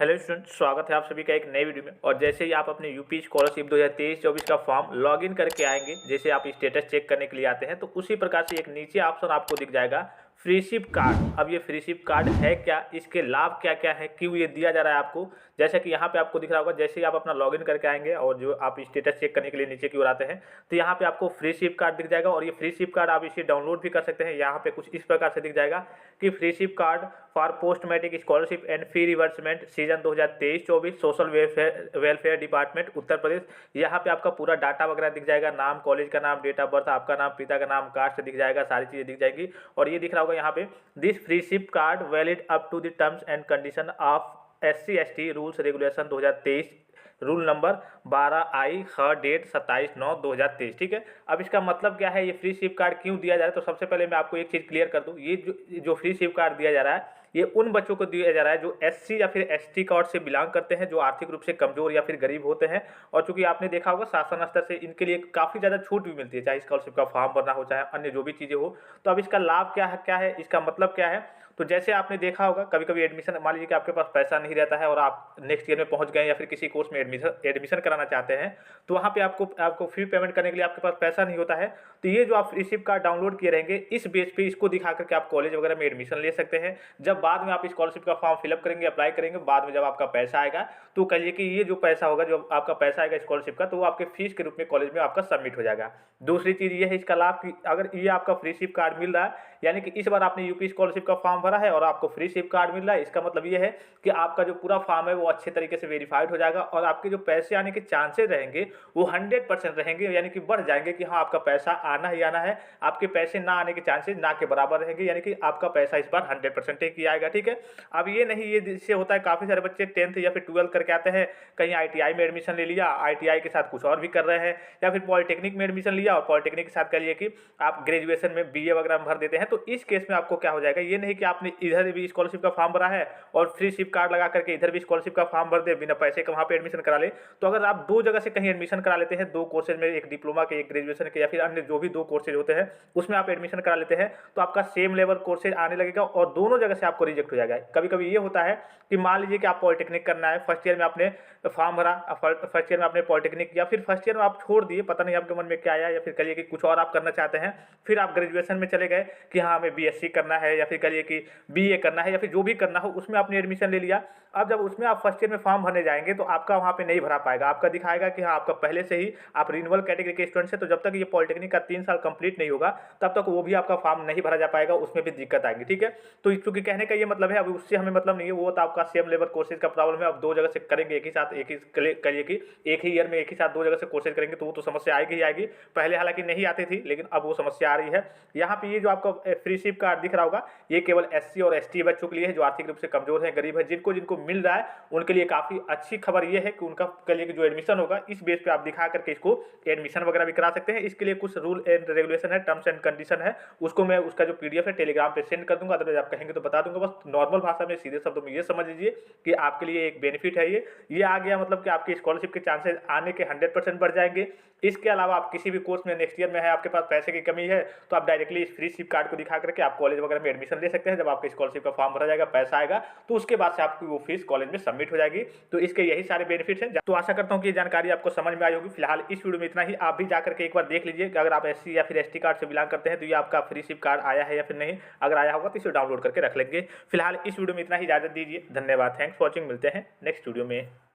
Hello student, स्वागत है आप सभी का एक नए वीडियो में। और जैसे ही आप अपने यूपी स्कॉलरशिप 2023-24 का फॉर्म लॉगिन करके आएंगे, जैसे आप स्टेटस चेक करने के लिए आते हैं, तो उसी प्रकार से एक नीचे ऑप्शन आपको दिख जाएगा फ्रीशिप कार्ड। अब ये फ्रीशिप कार्ड है क्या, इसके लाभ क्या क्या है, क्यों ये दिया जा रहा है आपको। जैसे कि यहाँ पे आपको दिख रहा होगा, जैसे ही आप अपना लॉगिन करके आएंगे और जो आप स्टेटस चेक करने के लिए नीचे की ओर आते हैं, तो यहाँ पे आपको फ्रीशिप कार्ड दिख जाएगा। और ये फ्रीशिप कार्ड आप इसे डाउनलोड भी कर सकते हैं। यहाँ पे कुछ इस प्रकार से दिख जाएगा कि freeship card for post matric scholarship and fee reimbursement season 2023-24 social welfare department Uttar Pradesh. यहाँ पे आपका पूरा डाटा वगैरह दिख जाएगा, नाम, कॉलेज का नाम, डेट ऑफ बर्थ, आपका नाम, पिता का नाम, कास्ट दिख जाएगा, सारी चीज़ें दिख जाएंगी। और ये दिख रहा होगा यहाँ पे, this freeship card valid up to the terms and condition of SC/ST rules regulation 2023 rule number 12I ह डेट 27/9/2023। ठीक है, अब इसका मतलब क्या है, ये फ्री सिप कार्ड क्यों दिया जा रहा है। तो सबसे पहले मैं आपको एक चीज़ क्लियर कर दूं, ये जो फ्री सिप कार्ड दिया जा रहा है, ये उन बच्चों को दिया जा रहा है जो SC या फिर ST कार्ड से बिलोंग करते हैं, जो आर्थिक रूप से कमजोर या फिर गरीब होते हैं। और चूंकि आपने देखा होगा शासन स्तर से इनके लिए काफ़ी ज़्यादा छूट भी मिलती है, चाहे स्कॉलरशिप का फॉर्म भरना हो, चाहे अन्य जो भी चीज़ें हो। तो अब इसका लाभ क्या है, इसका मतलब क्या है। तो जैसे आपने देखा होगा, कभी कभी एडमिशन, मान लीजिए कि आपके पास पैसा नहीं रहता है और आप नेक्स्ट ईयर में पहुंच गए या फिर किसी कोर्स में एडमिशन कराना चाहते हैं, तो वहाँ पे आपको फी पेमेंट करने के लिए आपके पास पैसा नहीं होता है। तो ये जो आप रिसिप्ट कार्ड डाउनलोड किए रहेंगे, इस बेस पे इसको दिखा करके आप कॉलेज वगैरह में एडमिशन ले सकते हैं। जब बाद में आप स्कॉलरशिप का फॉर्म फिलअप करेंगे, अप्लाई करेंगे, बाद में जब आपका पैसा आएगा, तो कहिए कि ये जो पैसा होगा, जो आपका पैसा आएगा स्कॉलरशिप का, तो वो आपके फीस के रूप में कॉलेज में आपका सबमिट हो जाएगा। दूसरी चीज़ ये है इसका लाभ कि अगर ये आपका फ्री सिप कार्ड मिल रहा है, यानी कि इस बार आपने यूपी स्कॉलरशिप का फॉर्म भरा है और आपको फ्री सिप कार्ड मिल रहा है, इसका मतलब ये है कि आपका जो पूरा फॉर्म है वो अच्छे तरीके से वेरीफाइड हो जाएगा और आपके जो पैसे आने के चांसेस रहेंगे वो 100% रहेंगे, यानी कि बढ़ जाएंगे कि हाँ आपका पैसा आना ही आना है। आपके पैसे ना आने के चांसेस ना के बराबर रहेंगे, यानी कि आपका पैसा इस बार 100% ही आएगा। ठीक है, अब ये नहीं, ये जिससे होता है काफ़ी सारे बच्चे 10th या फिर 12th करके आते हैं, कहीं ITI में एडमिशन ले लिया, ITI के साथ कुछ और भी कर रहे हैं, या फिर पॉलिटेक्निक में एडमिशन लिया और पॉलिटेक्निक के साथ कह लिए कि आप ग्रेजुएशन में BA वगैरह में भर देते हैं। तो इस केस में आपको क्या हो जाएगा, ये नहीं कि आपने इधर भी स्कॉलरशिप का फॉर्म भरा है और फ्री सिप कार्ड लगा करके इधर भी स्कॉलरशिप का फॉर्म भर दे, बिना पैसे का वहाँ पे एडमिशन करा ले। तो अगर आप दो जगह से कहीं एडमिशन करा लेते हैं, दो कोर्सेज में, एक डिप्लोमा के, एक ग्रेजुएशन के, या फिर अन्य जो भी दो कोर्सेज होते हैं उसमें आप एडमिशन करा लेते हैं, तो आपका सेम लेवल कोर्सेज आने लगेगा और दोनों जगह से आपको रिजेक्ट हो जाएगा। कभी कभी ये होता है कि मान लीजिए कि आप पॉलिटेक्निक करना है, फर्स्ट ईयर में आपने फॉर्म भरा, फर्स्ट ईयर में आपने पॉलिटेक्निक, या फिर फर्स्ट ईयर में आप छोड़ दिए, पता नहीं आपके मन में क्या आया, या फिर कहिए कि कुछ और आप करना चाहते हैं, फिर आप ग्रेजुएशन में चले गए कि हाँ हमें BSc करना है, या फिर कहिए कि BA करना है, या फिर जो भी करना हो, उसमें आपने एडमिशन ले लिया। अब जब उसमें आप फर्स्ट ईयर में फॉर्म भरने जाएंगे तो आपका वहाँ पे नहीं भरा पाएगा, आपका दिखाएगा कि हाँ आपका पहले से ही आप रिन्यूअल कैटेगरी के स्टूडेंट है, तो जब तक ये पॉलिटेक्निक का 3 साल कंप्लीट नहीं होगा तब तक वो भी आपका फॉर्म नहीं भरा जा पाएगा, उसमें भी दिक्कत आएगी। ठीक है, तो चूंकि कहने का ये मतलब है, अब उससे हमें मतलब नहीं है, वो तो आपका सेम लेवल कोर्सेज का प्रॉब्लम है। अब दो जगह से करेंगे एक ही साथ, एक ही करिए कि एक ही ईयर में एक ही साथ दो जगह से कोर्सेज करेंगे, तो वो तो समस्या आएगी ही आएगी। पहले हालांकि नहीं आती थी, लेकिन अब वो समस्या आ रही है। यहाँ पे ये जो आपका फ्री सिप कार्ड दिख रहा होगा, ये केवल SC और ST बच्चों के लिए है, जो आर्थिक रूप से कमजोर है, गरीब है, जिनको जिनको मिल रहा है उनके लिए काफी अच्छी खबर ये है कि उनका के लिए जो एडमिशन होगा, इस बेस पे आप दिखा करके इसको एडमिशन वगैरह भी करा सकते हैं। इसके लिए कुछ रूल एंड रेगुलेशन है, टर्म्स एंड कंडीशन है, उसको मैं उसका जो PDF है टेलीग्राम पे सेंड कर दूंगा, अदरवाइज आप कहेंगे तो बता दूंगा। बस नॉर्मल भाषा में सीधे शब्दों में ये समझ लीजिए कि आपके लिए एक बेनिफिट है। ये आ गया, मतलब कि आपकी स्कॉलरशिप के चांसेस आने के 100% बढ़ जाएंगे। इसके अलावा आप किसी भी कोर्स में नेक्स्ट ईयर में है, आपके पास पैसे की कमी है, तो आप डायरेक्टली इस फ्री सिप कार्ड को दिखा करके आप कॉलेज वगैरह में एडमिशन ले सकते हैं। जब आपके स्कॉलरशिप का फॉर्म भरा जाएगा, पैसा आएगा, तो उसके बाद से आपकी वो फीस कॉलेज में सबमिट हो जाएगी। तो इसके यही सारे बेनिफिट्स हैं। तो आशा करता हूँ कि ये जानकारी आपको समझ में आई होगी। फिलहाल इस वीडियो में इतना ही। आप भी जाकर के एक बार देख लीजिए कि अगर आप SC या फिर ST कार्ड से बिलोंग करते हैं तो ये आपका फ्री सिप कार्ड आया है या फिर नहीं। अगर आया होगा तो इसे डाउनलोड करके रख लेंगे। फिलहाल इस वीडियो में इतना ही, इजाजत दीजिए। धन्यवाद, थैंक्स फॉर वॉचिंग। मिलते हैं नेक्स्ट वीडियो में।